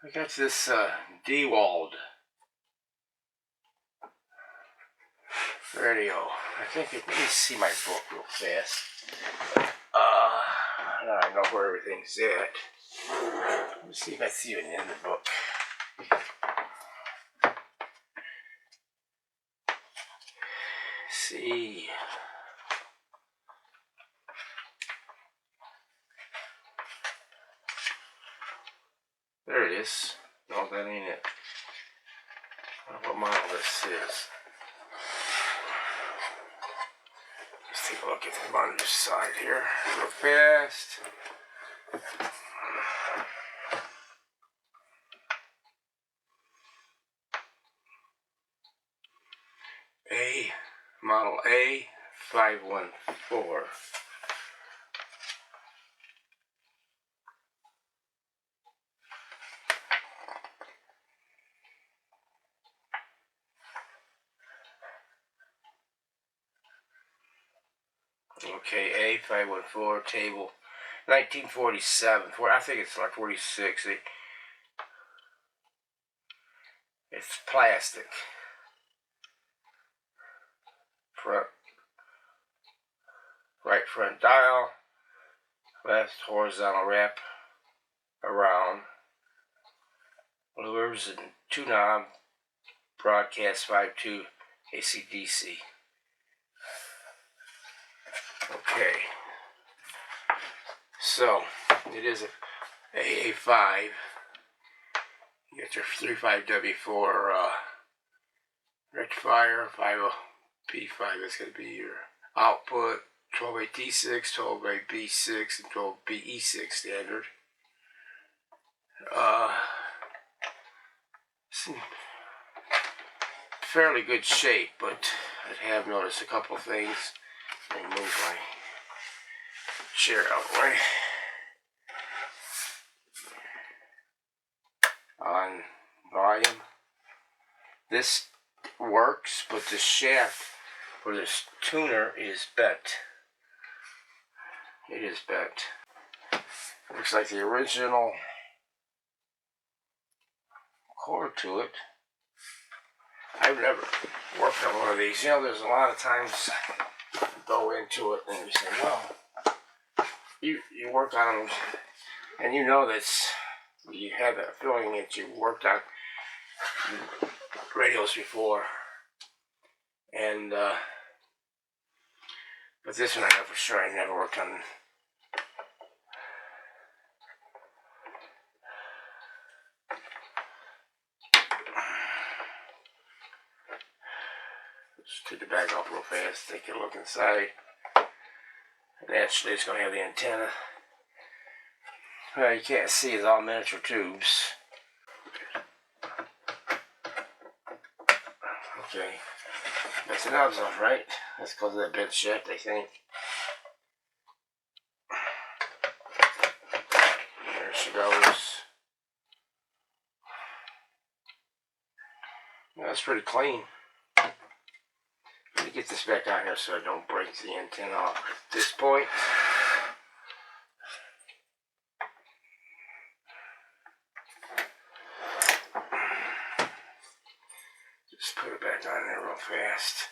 I got this DeWald radio. I think let me see my book real fast. Now I know where everything's at. Let me see if I see it in the book. See. There it is. No, that ain't it. I don't know what model this is. Let's take a look at the monitor side here real fast. Model A514. Okay, A514 table, 1947. I think it's like 46. It's plastic. Right front dial, left horizontal wrap around, lures and 2 knob, broadcast 5.2 AC/DC. Okay, so it is a AA5. You got your 35W4 rectifier, 50P5 is going to be your output, 12A-T6, 12A-B6, and 12B-E6 standard. It's in fairly good shape, but I have noticed a couple of things. Let me move my chair out of the way. On volume, this works, but the shaft for this tuner is bent. It is bent. Looks like the original cord to it. I've never worked on one of these. You know, there's a lot of times you go into it and you say, well, you work on them and you know that you have a feeling that you worked on radios before, and but this one I know for sure I never worked on. Just take the bag off real fast, take a look inside. And actually it's going to have the antenna. Well, you can't see, it's all miniature tubes. Okay, that's the knobs off, right? That's because of that bent shaft, I think. There she goes. That's pretty clean. Let me get this back on here so I don't break the antenna off at this point. Just put it back on there real fast.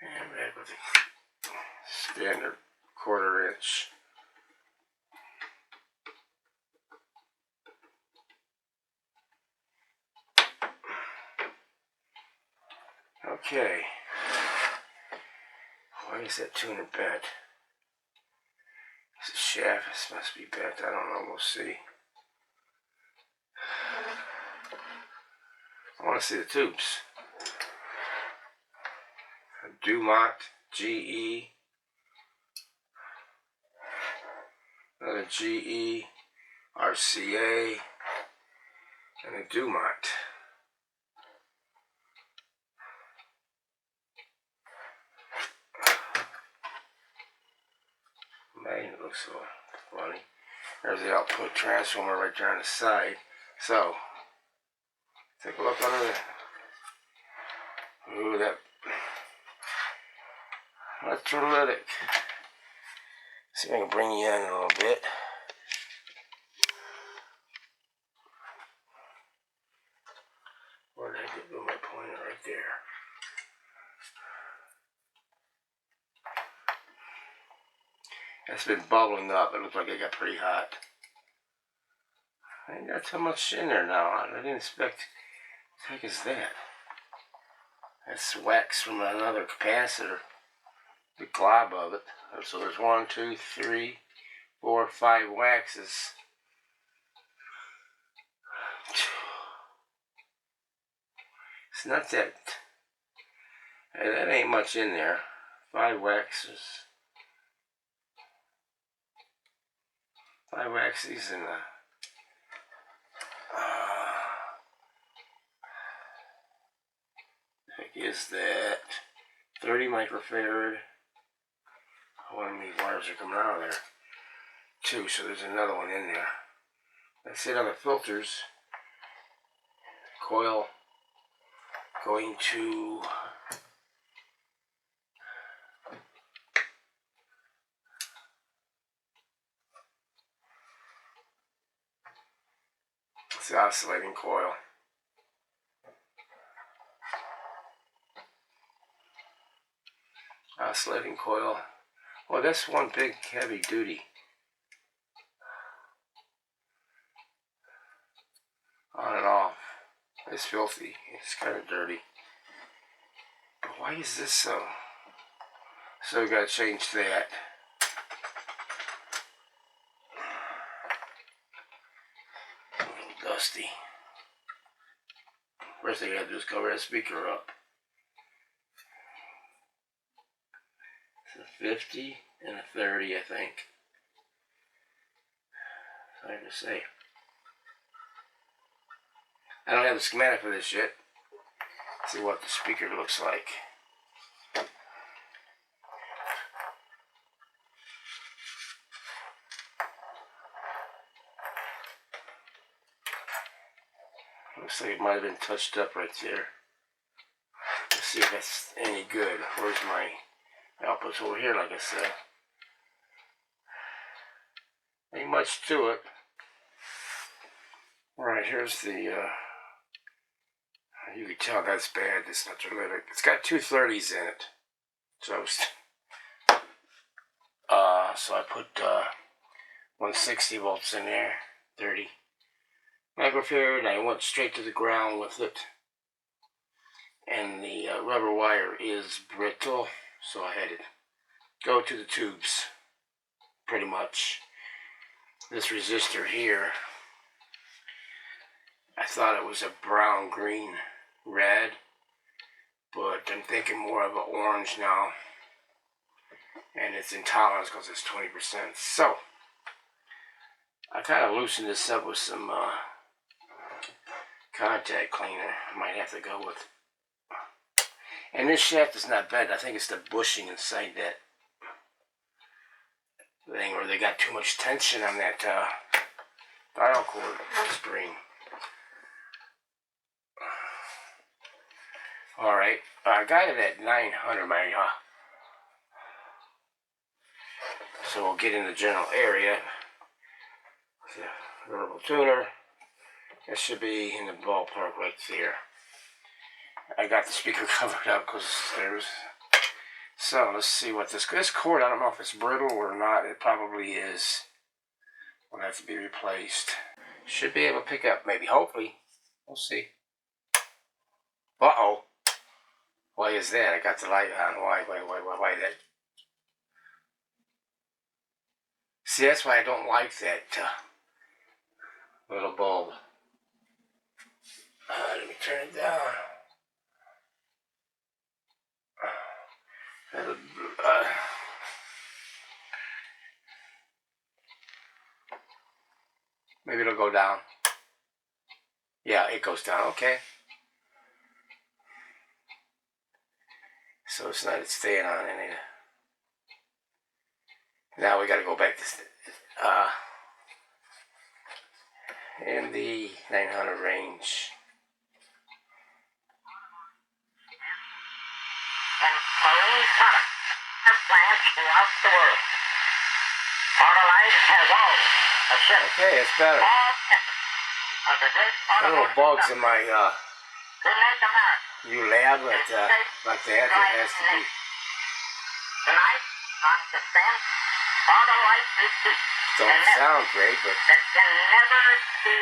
And back with the standard 1/4 inch. Okay. Why is that tuner bent? The shaft must be bent. I don't know. We'll see. I want to see the tubes. A DeWald GE. Another GE. RCA. And a DeWald. Man, it looks so funny. There's the output transformer right there on the side. So, take a look under the... Ooh, that electrolytic. See if I can bring you in a little bit. Where did I get my pointer? Right there. It's been bubbling up. It looks like it got pretty hot. I ain't got too much in there now. I didn't expect. What the heck is that? That's wax from another capacitor. The glob of it. So there's 1, 2, 3, 4, 5 waxes. It's not that. That ain't much in there. 5 waxes. 5 waxes and heck is that? 30 microfarad. One of these wires are coming out of there. 2, so there's another one in there. That's it on the filters. Coil going to it's the oscillating coil. Oscillating coil. Well, that's one big heavy duty. On and off. It's filthy. It's kind of dirty. But why is this so? So we gotta change that. A little dusty. First thing I gotta do is cover that speaker up. It's a 50 and a 30, I think. It's hard to say. I don't have the schematic for this yet. Let's see what the speaker looks like. Looks like it might have been touched up right there. Let's see if that's any good. Where's my outputs over here, like I said? Ain't much to it. Alright, here's the, you can tell that's bad, this electrolytic. It's got 2 30s in it. So I put 160 volts in there, 30 microfarad. I went straight to the ground with it. And the rubber wire is brittle, so I had to go to the tubes, pretty much. This resistor here, I thought it was a brown, green, red, but I'm thinking more of an orange now. And it's intolerance because it's 20%. So, I kind of loosened this up with some contact cleaner. I might have to go with. And this shaft is not bad. I think it's the bushing inside that thing where they got too much tension on that dial cord spring. Alright, I got it at 900 so we'll get in the general area. The variable tuner. That should be in the ballpark right there. I got the speaker covered up because there's. So let's see what this cord. I don't know if it's brittle or not. It probably is. Will have to be replaced. Should be able to pick up, maybe. Hopefully, we'll see. Uh-oh. Why is that? I got the light on. Why that? See, that's why I don't like that little bulb. Let me turn it down. Maybe it'll go down. Yeah, it goes down. Okay. So it's not staying on any. Now we got to go back to in the 900 range. And following products plants throughout the world. Autolite has all a shift. Okay, it's better. All of the great Little bugs in my in North America. new lab like that. It has to be. Tonight on Suspense, Autolite repeats. Don't sound great, but That can never be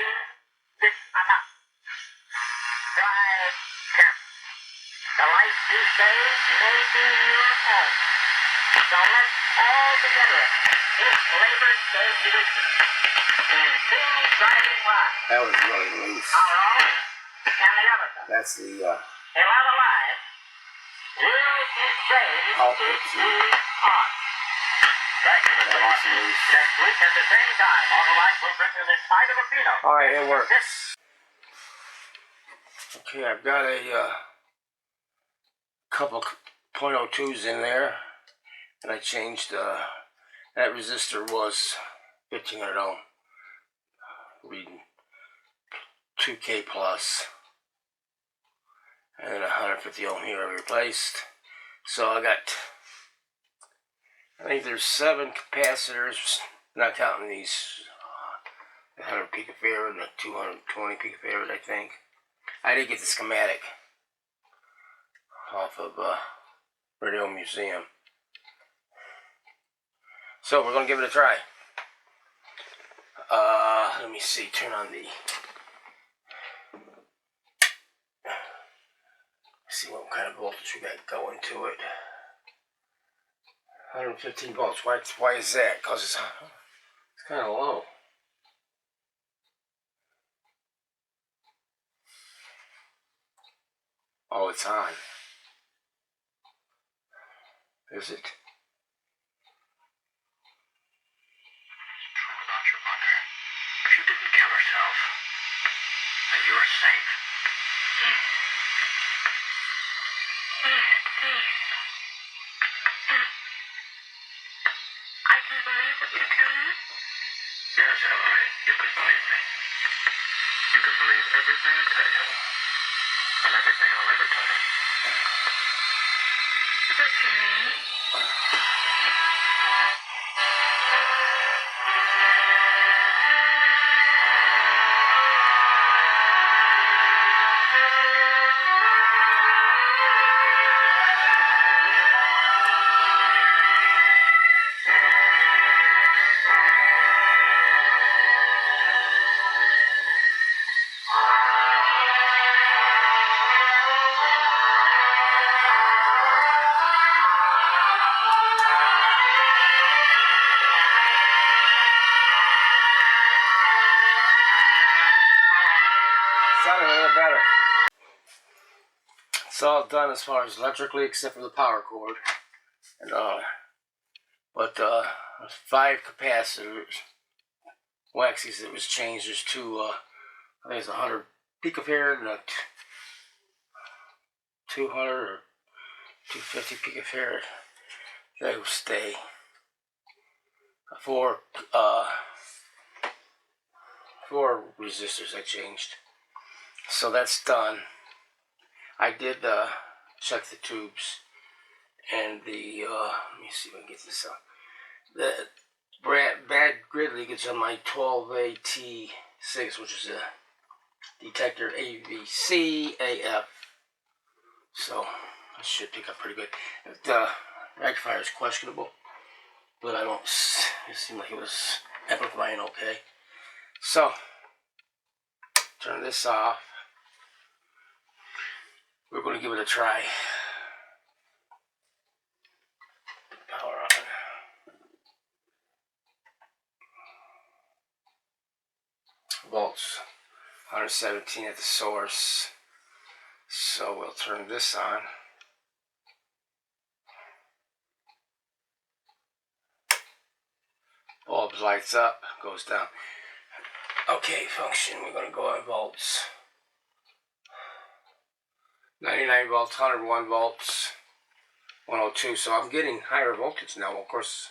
good enough. Drive careful. The life you save may be your own. So let's all together this labor save tradition in clean driving lives. that was really loose. Our own and the other. That's the In other lives, will be saved output if tube. we are. Thank you, Mr. That was Martin. loose. Next week at the same time, Autolite will bring you this fight of a Pinot. All right, it works. Okay, I've got a couple .02s in there, and I changed that resistor was 1500 ohm, reading 2K plus, and 150 ohm here I replaced. So I think there's 7 capacitors, not counting these 100 picofarad and 220 picofarad, I think. I did get the schematic off of Radio Museum. So we're going to give it a try. Let me see, turn on the... See what kind of voltage we got going to it. 115 volts. Why is that? Because it's kind of low. Oh, it's on. Is it? True about your mother. She didn't kill herself. And you're safe. I can believe that you killed her. Yes, Ellery, you can believe me. You can believe everything I tell you. And everything I'll ever tell you. What you mean? Sounded a little better. It's all done as far as electrically, except for the power cord. And but 5 capacitors, waxes that was changed. There's 2. I think it's 100 picofarad and a 200 or 250 picofarad. They will stay. 4 resistors I changed. So that's done. I did check the tubes and the let me see if I can get this out. The bad grid leakage on my 12AT6, which is a detector AVC AF. So I should pick up pretty good. The rectifier is questionable, but I don't. It seemed like it was amplifying okay. So turn this off. We're going to give it a try. Power on. Volts 117 at the source. So we'll turn this on. Bulb lights up, goes down. Okay, function. We're going to go on volts. 99 volts, 101 volts, 102. So I'm getting higher voltage now, of course.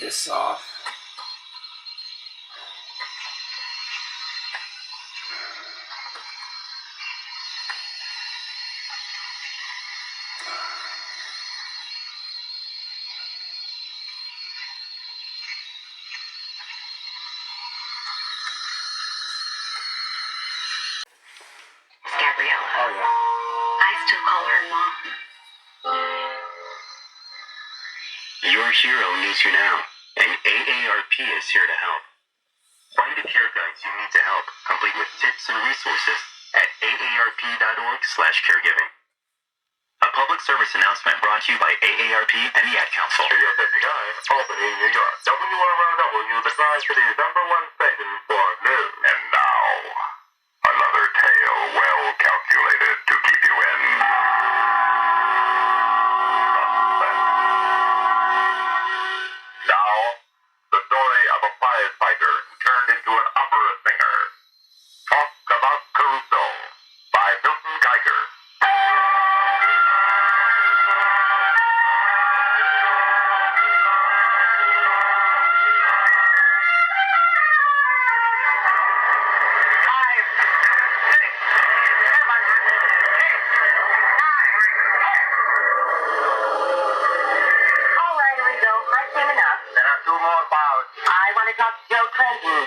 this off. Gabriella. Oh yeah. I still call her Mom. Your hero needs you now, and AARP is here to help. Find the care guides you need to help, complete with tips and resources at aarp.org/caregiving. A public service announcement brought to you by AARP and the Ad Council. Studio 59, Albany, New York. WROW, the prize for the number one station for news. And now, another tale well calculated to keep you in suspense. Now, the story of a firefighter who turned into an opera singer. Talk about Caruso by Milton Geiger. All right, Rigo, I've seen enough. There are two more bouts. I want to talk to Joe Clinton.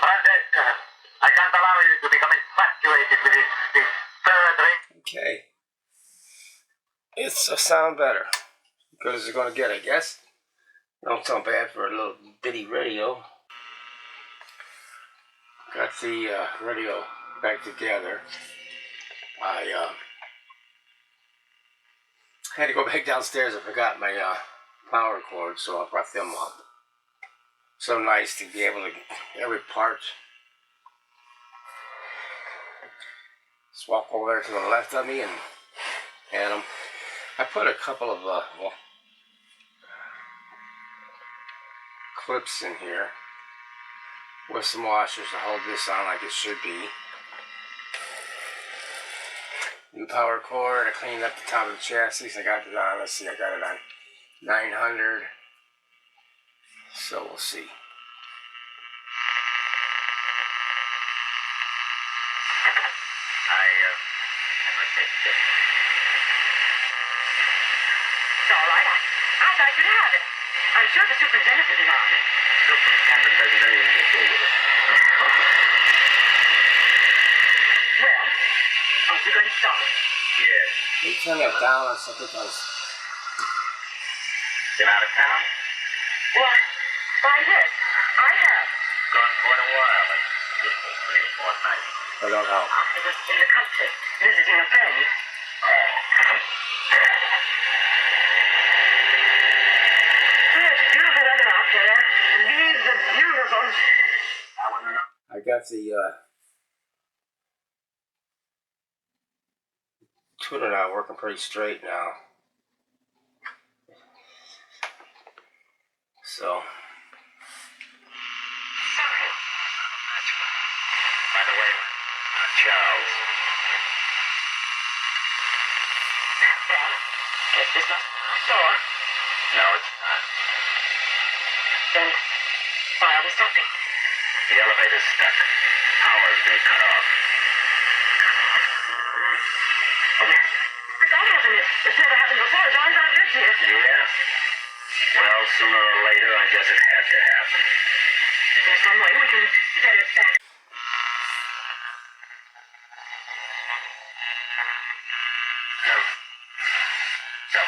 I can't allow you to become infatuated with this surgery. Okay. It's a sound better. Good as it's gonna get, I guess. Don't sound bad for a little bitty radio. Got the radio back together. I had to go back downstairs. I forgot my power cord, so I brought them up. So nice to be able to every part. Just walk over there to the left of me and them. I put a couple of clips in here with some washers to hold this on like it should be. New power cord. I cleaned up the top of the chassis. I got it on. Let's see. I got it on 900. So we'll see. It's all right. I'd like you to have it. I'm sure the superintendent will be on it. Superintendent doesn't know anything to do with it. Well, aren't you going to stop? Yes. Can you turn that down or something? Because Been out of town? Why, yes, I have. Gone quite a while, like three or four nights. I don't help. I was in the country, visiting a friend. It's beautiful weather out there. The leaves are beautiful. I got the tuner now working pretty straight now. So By the way, Charles. Well, guess this must be sore. No, it's not. Then, why are we stopping? The elevator's stuck. Power's been cut off. But that happened. It's never happened before. As long as I've lived here. Yeah? Well, sooner or later, I guess it had to happen. Is there some way we can get it back? No. So.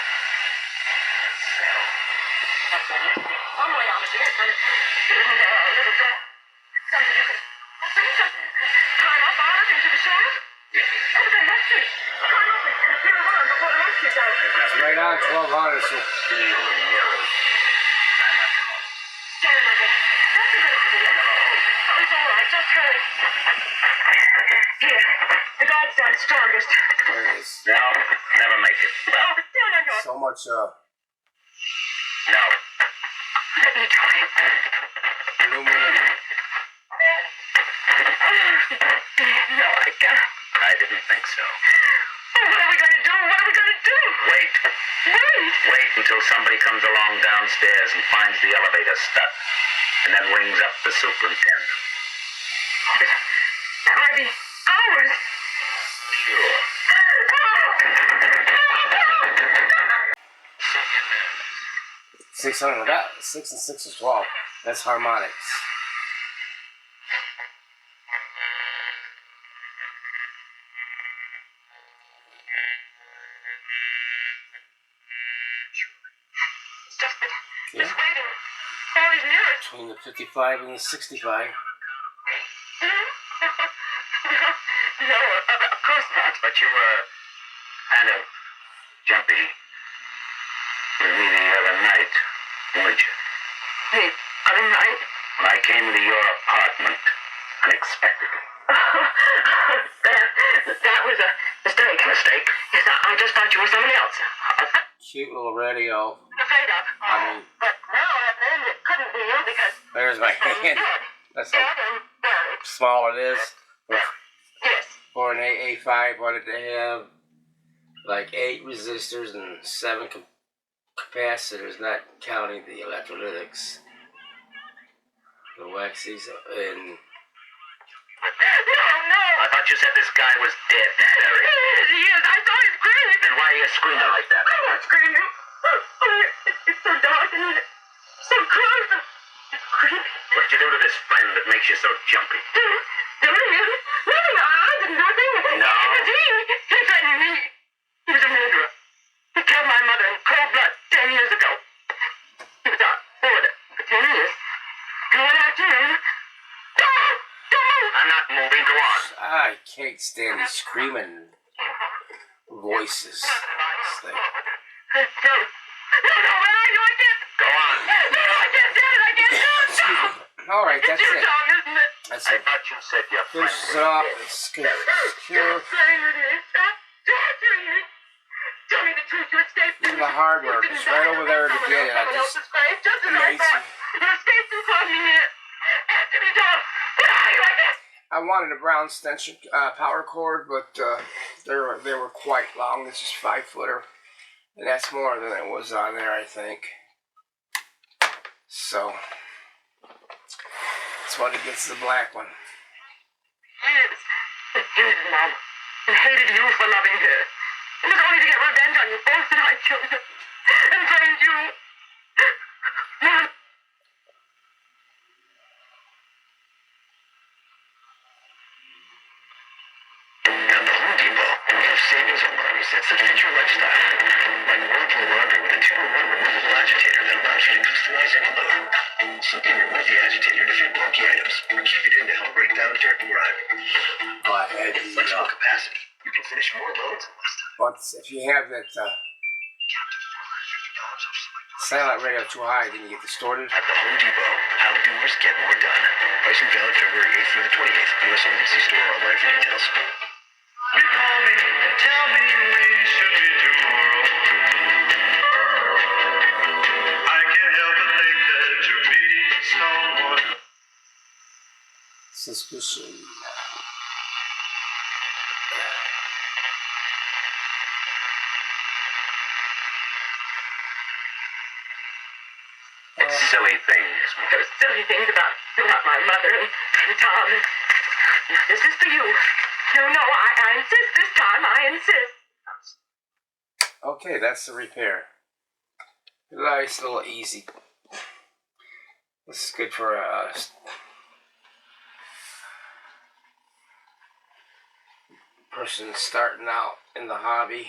That's it. Some way out of here. Isn't there a little door? Something you could climb up out into the shaft? Oh, there must be. Climb up and feel around before the lights get out. it's right on 1200. So Stand like it. That's a good idea. It's all right. Just hurry. Here. The godsend's strongest. there it is. No, never make it. Oh, stand on your... So much No. Let me try. aluminum. No, I can't. I didn't think so. Oh, what are we going to do? What are we going to do? Wait. Wait. Wait until somebody comes along downstairs and finds the elevator stuck, and then rings up the superintendent. That might be hours. Sure. 600. That 6 and 6 is 12. That's harmonics. Yeah. Just waiting. Always near it. Between the 55 and the 65. No, of course not. But you were kind of jumpy with me the other night, weren't you? The other night? When I came into your apartment unexpectedly. That was a mistake. Mistake? Yes, I just thought you were somebody else. Cute little radio. Afraid of. I mean, But now I've learned it couldn't be you because there's my hand. That's how dead and buried. small it is. Yes. For an AA5, wanted to have like 8 resistors and 7 capacitors, not counting the electrolytics. The waxies and... No. I thought you said this guy was dead, Barry. Yes, I saw him screaming. Then why are you screaming like that? I'm not screaming. It's so dark and so close. It's creepy. What did you do to this friend that makes you so jumpy? Doing it? Nothing. I didn't do a thing. No. It was he. He threatened me. He was a murderer. He killed my mother in cold blood 10 years ago. He was our order for 10 years. And one afternoon... I'm not moving. Go on. I can't stand these screaming voices. It's like, No, where are you? I can't. Go on. No, I can't do it. I can't do it. excuse me. Alright, that's It's your it. song, isn't it? That's I it. thought you said your friend Finishes was it off. dead. It's secure. Stop playing with me. Stop torturing me. Tell me the truth. You escaped. Even the hard work is right over there to get it. I Someone just... else's grave, just as I amazing. thought. You escaped and brought me here. Answer me, John. Where are you? I can't. I wanted a brown extension power cord, but they were quite long. This is 5-footer, and that's more than it was on there, I think. So that's what it gets, the black one. Yes. I hated Mom. And hated you for loving her. It was only to get revenge on you both that I killed her. And blamed you. Mom. At the Home Depot, we have savings on laundry sets that fit your lifestyle. Like Whirlpool laundry with a 2-in-1 removable agitator that allows you to customize any load. So you can remove the agitator to fit bulky items, or keep it in to help break down during arriving. Oh, I had With flexible capacity, you can finish more loads in less time. but if you have that satellite radio too high, then you get distorted. At the Home Depot, how doers get more done. Pricing valid February 8th through the 28th. U.S. only. See store or online for details. You call me and tell me we should be tomorrow. I can't help but think that you're meeting someone. Suspicion. It's silly things. Those silly things about my mother and Tom. This is for you. No, I insist this time. I insist. Okay, that's the repair. Nice, little easy. This is good for a person starting out in the hobby.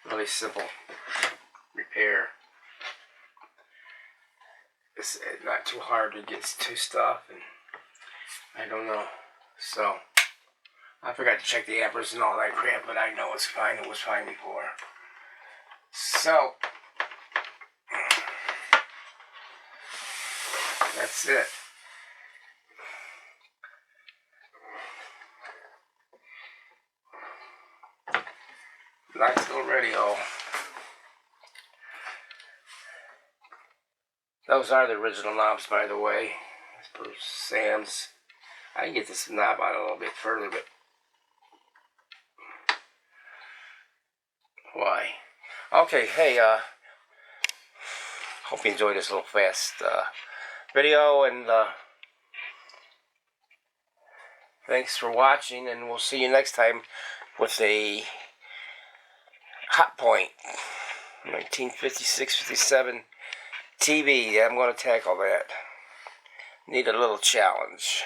Really simple repair. It's not too hard to get to stuff, and I don't know. So I forgot to check the amperes and all that crap, but I know it's fine. It was fine before. So that's it. Nice little radio. Those are the original knobs, by the way. For Sam's. I can get this knob on a little bit further, but why? Okay, hey, hope you enjoyed this little fast video, and thanks for watching, and we'll see you next time with a Hot Point 1956-57 TV. I'm going to tackle that. Need a little challenge.